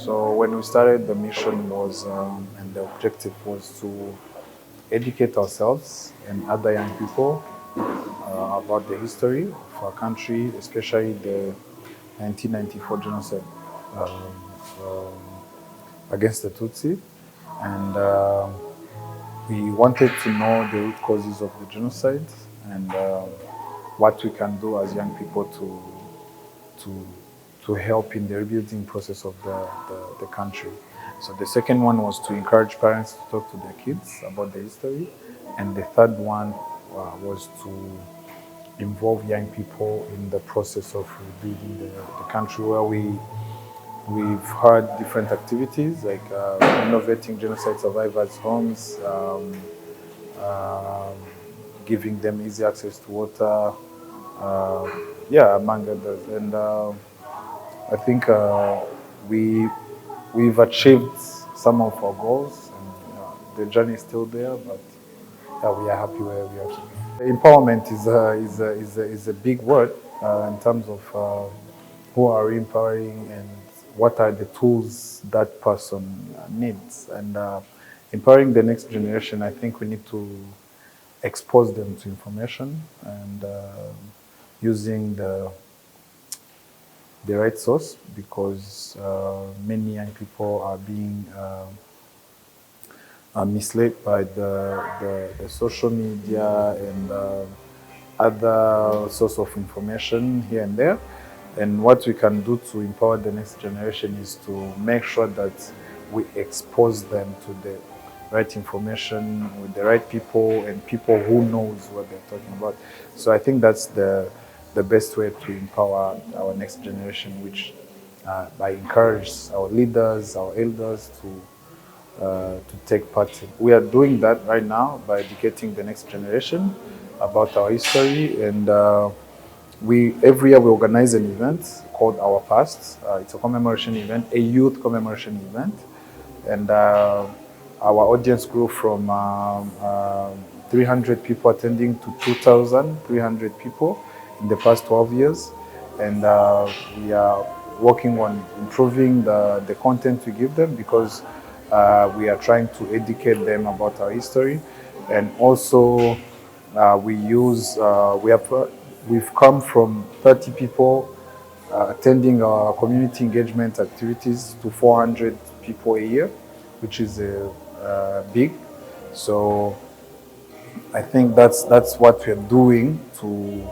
So when we started, the mission was and the objective was to educate ourselves and other young people about the history of our country, especially the 1994 genocide um, um, against the Tutsi. And we wanted to know the root causes of the genocide and what we can do as young people to to help in the rebuilding process of the country. So the second one was to encourage parents to talk to their kids about the history, and the third one was to involve young people in the process of rebuilding the country, where we've had different activities like renovating genocide survivors' homes, um, giving them easy access to water, yeah, among others. And I think we've achieved some of our goals, and the journey is still there, but we are happy where we are today. Empowerment is a big word in terms of who are we empowering and what are the tools that person needs. And empowering the next generation, I think we need to expose them to information and using the right source, because many young people are being misled by the social media and other source of information here and there. And what we can do to empower the next generation is to make sure that we expose them to the right information with the right people and people who knows what they're talking about. So I think that's the best way to empower our next generation, which by encourage our leaders, our elders to take part. We are doing that right now by educating the next generation about our history, and every year we organize an event called Our Past. It's a commemoration event, a youth commemoration event, and our audience grew from 300 people attending to 2,300 people in the past 12 years, and we are working on improving the content we give them, because we are trying to educate them about our history. And also we've come from 30 people attending our community engagement activities to 400 people a year, which is big. So I think that's what we're doing to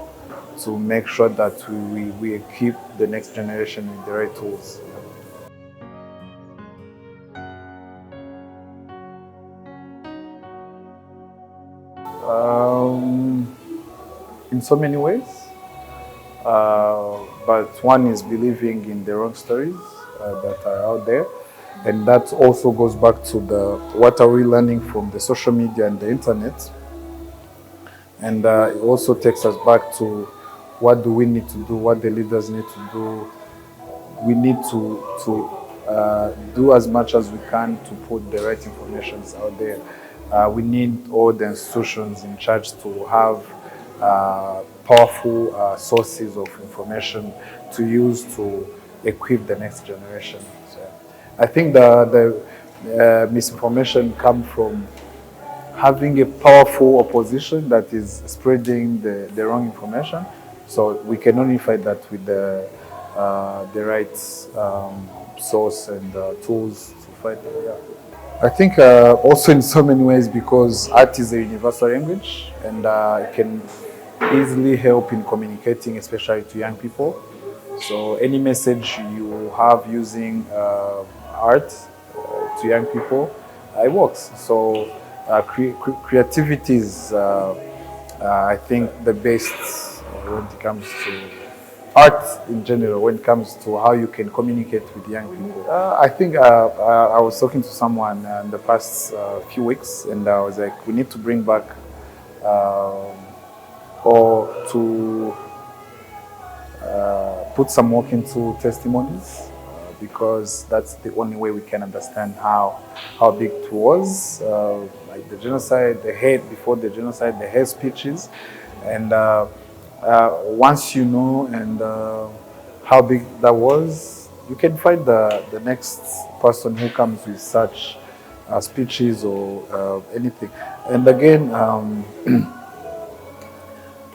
make sure that we equip the next generation with the right tools. In so many ways, but one is believing in the wrong stories that are out there, and that also goes back to what are we learning from the social media and the internet, and it also takes us back to what do we need to do, what the leaders need to do. We need to do as much as we can to put the right information out there. We need all the institutions in charge to have powerful sources of information to use to equip the next generation. So I think the misinformation comes from having a powerful opposition that is spreading the wrong information. So we can only fight that with the right source and tools to fight it. Yeah. I think also in so many ways, because art is a universal language, and it can easily help in communicating, especially to young people. So any message you have using art to young people, it works. So creativity is, I think, the best when it comes to art in general, when it comes to how you can communicate with young people. I think I was talking to someone in the past few weeks, and I was like, we need to bring back or to put some work into testimonies, because that's the only way we can understand how big it was, like the genocide, the hate before the genocide, the hate speeches, and once you know and how big that was, you can find the next person who comes with such speeches or anything. And again,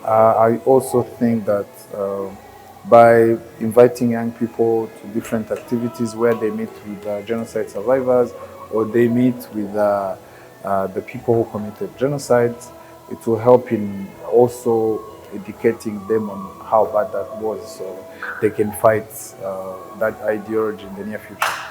I also think that by inviting young people to different activities where they meet with genocide survivors or they meet with the people who committed genocide, it will help in also educating them on how bad that was so they can fight that ideology in the near future.